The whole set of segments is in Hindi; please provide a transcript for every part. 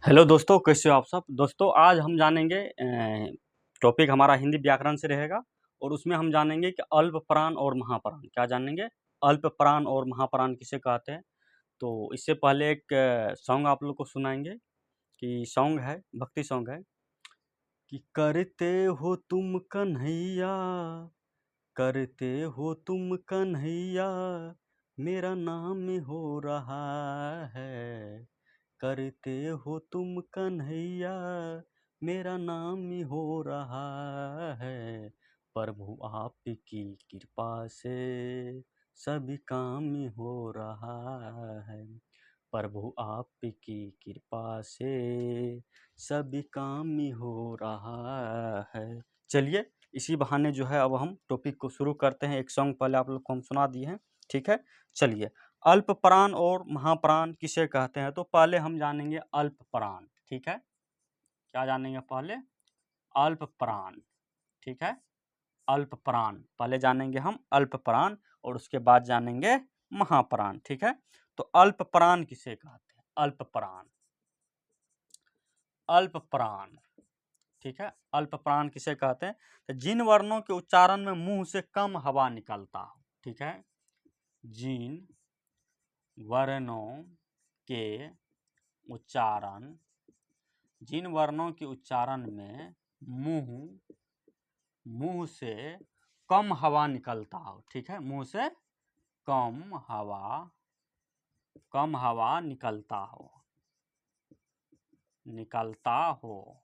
हेलो दोस्तों, कैसे हो आप सब। दोस्तों आज हम जानेंगे टॉपिक हमारा हिंदी व्याकरण से रहेगा और उसमें हम जानेंगे कि अल्प प्राण और महाप्राण क्या जानेंगे। अल्प प्राण और महाप्राण किसे कहते हैं। तो इससे पहले एक सॉन्ग आप लोग को सुनाएंगे कि सॉन्ग है, भक्ति सॉन्ग है कि करते हो तुम कन्हैया, करते हो तुम कन्हैया, मेरा नाम हो रहा है। करते हो तुम कन्हैया, मेरा नाम हो रहा है। प्रभु आपकी कृपा से सभी काम हो रहा है। प्रभु आपकी कृपा से सभी काम हो रहा है। चलिए इसी बहाने जो है अब हम टॉपिक को शुरू करते हैं। एक सॉन्ग पहले आप लोग को हम सुना दिए हैं, ठीक है। चलिए, अल्प प्राण और महाप्राण किसे कहते हैं। तो पहले हम जानेंगे अल्प प्राण, ठीक है। क्या जानेंगे पहले? अल्प प्राण, ठीक है। अल्प प्राण पहले जानेंगे हम अल्प प्राण और उसके बाद जानेंगे महाप्राण, ठीक है। तो अल्प प्राण किसे कहते हैं? अल्प प्राण, अल्प प्राण, ठीक है। अल्प प्राण किसे कहते हैं? तो जिन वर्णों के उच्चारण में मुंह से कम हवा निकलता हो, ठीक है। जिन वर्णों के उच्चारण, जिन वर्णों के उच्चारण में मुंह से कम हवा निकलता हो, ठीक है। मुंह से कम हवा निकलता हो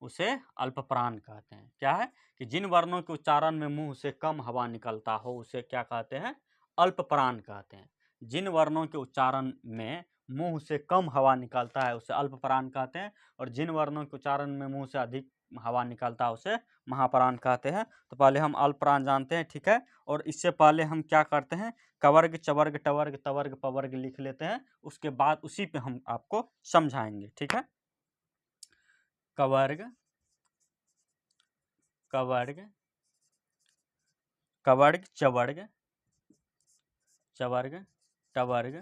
उसे अल्प प्राण कहते हैं। क्या है कि जिन वर्णों के उच्चारण में मुंह से कम हवा निकलता हो उसे क्या कहते हैं? अल्प प्राण कहते हैं। जिन वर्णों के उच्चारण में मुंह से कम हवा निकलता है उसे अल्प प्राण कहते हैं और जिन वर्णों के उच्चारण में मुंह से अधिक हवा निकलता है उसे महाप्राण कहते हैं। तो पहले हम अल्प प्राण जानते हैं, ठीक है। और इससे पहले हम क्या करते हैं, कवर्ग चवर्ग टवर्ग तवर्ग पवर्ग लिख लेते हैं, उसके बाद उसी पे हम आपको समझाएंगे, ठीक है। कवर्ग, कवर्ग, कवर्ग चवर्ग, चवर्ग टवर्ग,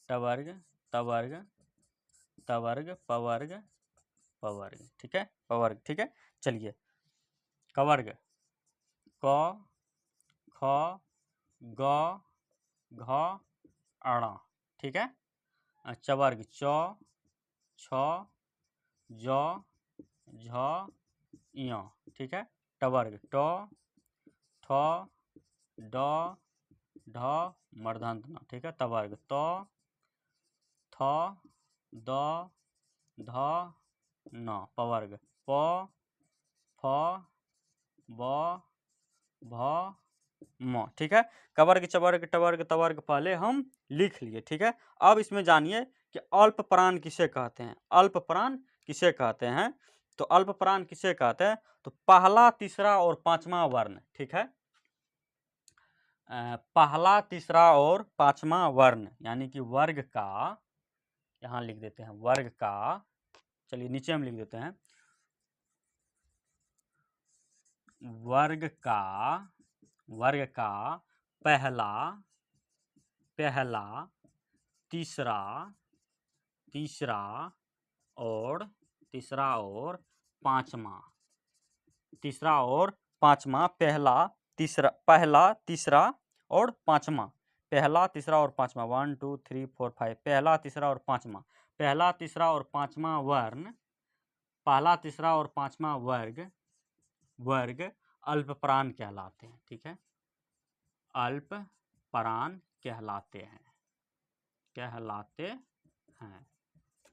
टवर्ग तवर्ग, तवर्ग पवर्ग, पवर्ग, ठीक है। पवर्ग, ठीक है। चलिए, कवर्ग क ख ग घ अण, ठीक है। चवर्ग च छ ज झ य, ठीक है। टवर्ग ट ठ ड ढ मूर्धन्य न, ठीक है। तवर्ग त थ द ध न, पवर्ग प फ ब भ म, ठीक है। कवर्ग चवर्ग टवर्ग तवर्ग पहले हम लिख लिए, ठीक है। अब इसमें जानिए कि अल्प प्राण किसे कहते हैं। अल्प प्राण किसे कहते हैं? तो अल्प प्राण किसे कहते हैं? तो पहला तीसरा और पांचवा वर्ण, ठीक है। पहला तीसरा और पांचवा वर्ण यानी कि वर्ग का, यहां लिख देते हैं वर्ग का, चलिए नीचे हम लिख देते हैं वर्ग का पहला तीसरा और पांचवा, पहला तीसरा और पांचवा, पहला तीसरा और पांचवा, 1 2 3 4 5, पहला तीसरा और पांचवा, पहला तीसरा और पांचवा वर्ण, पहला तीसरा और पांचवा वर्ग अल्प प्राण कहलाते हैं, ठीक है। अल्प प्राण कहलाते हैं,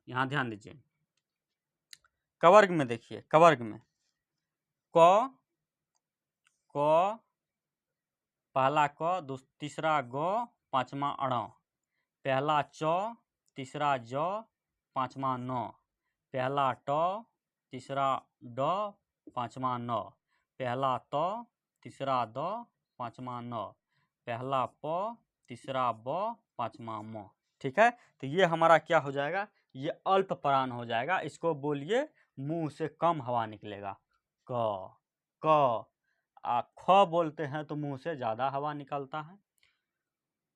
यहां ध्यान दीजिए। कवर्ग में देखिए, कवर्ग में क पहला क, तीसरा ग, पांचवा अण, पहला च, तीसरा ज, पांचवा न, पहला ट, तीसरा ड, पांचवा न, पहला त, तीसरा द, पांचवा न, पहला प, तीसरा ब, पांचवा म, ठीक है। तो ये हमारा क्या हो जाएगा? ये अल्प प्राण हो जाएगा। इसको बोलिए मुंह से कम हवा निकलेगा। क ख बोलते हैं तो मुंह से ज्यादा हवा निकलता है।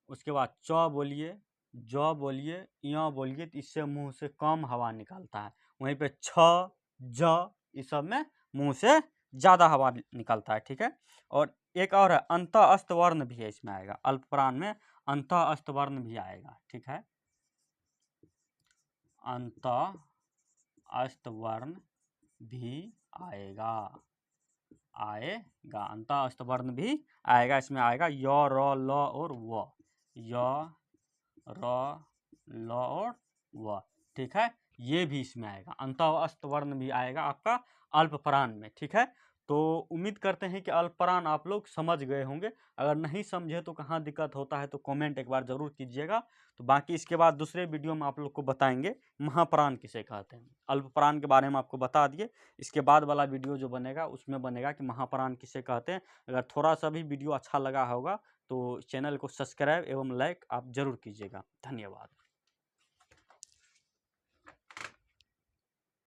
उसके बाद च बोलिए ज बोलिए, य बोलिए तो इससे मुंह से कम हवा निकलता है। वहीं पे छ, ज इस सब में मुंह से ज़्यादा हवा निकलता है, ठीक है। और एक और है अंत अस्त वर्ण भी है इसमें आएगा, अल्प प्राण में अंत अस्त वर्ण भी आएगा, ठीक है। अंत अस्त वर्ण भी आएगा, अंत अस्त वर्ण भी आएगा। इसमें आएगा य, र, ल और व, य, र, ल और व, ठीक है। ये भी इसमें आएगा, अंत अस्त वर्ण भी आएगा आपका अल्प प्राण में, ठीक है। तो उम्मीद करते हैं कि अल्प प्राण आप लोग समझ गए होंगे। अगर नहीं समझे तो कहाँ दिक्कत होता है तो कमेंट एक बार ज़रूर कीजिएगा। तो बाकी इसके बाद दूसरे वीडियो में आप लोग को बताएंगे महाप्राण किसे कहते हैं। अल्प प्राण के बारे में आपको बता दिए, इसके बाद वाला वीडियो जो बनेगा उसमें बनेगा कि महाप्राण किसे कहते हैं। अगर थोड़ा सा भी वीडियो अच्छा लगा होगा तो चैनल को सब्सक्राइब एवं लाइक आप ज़रूर कीजिएगा। धन्यवाद।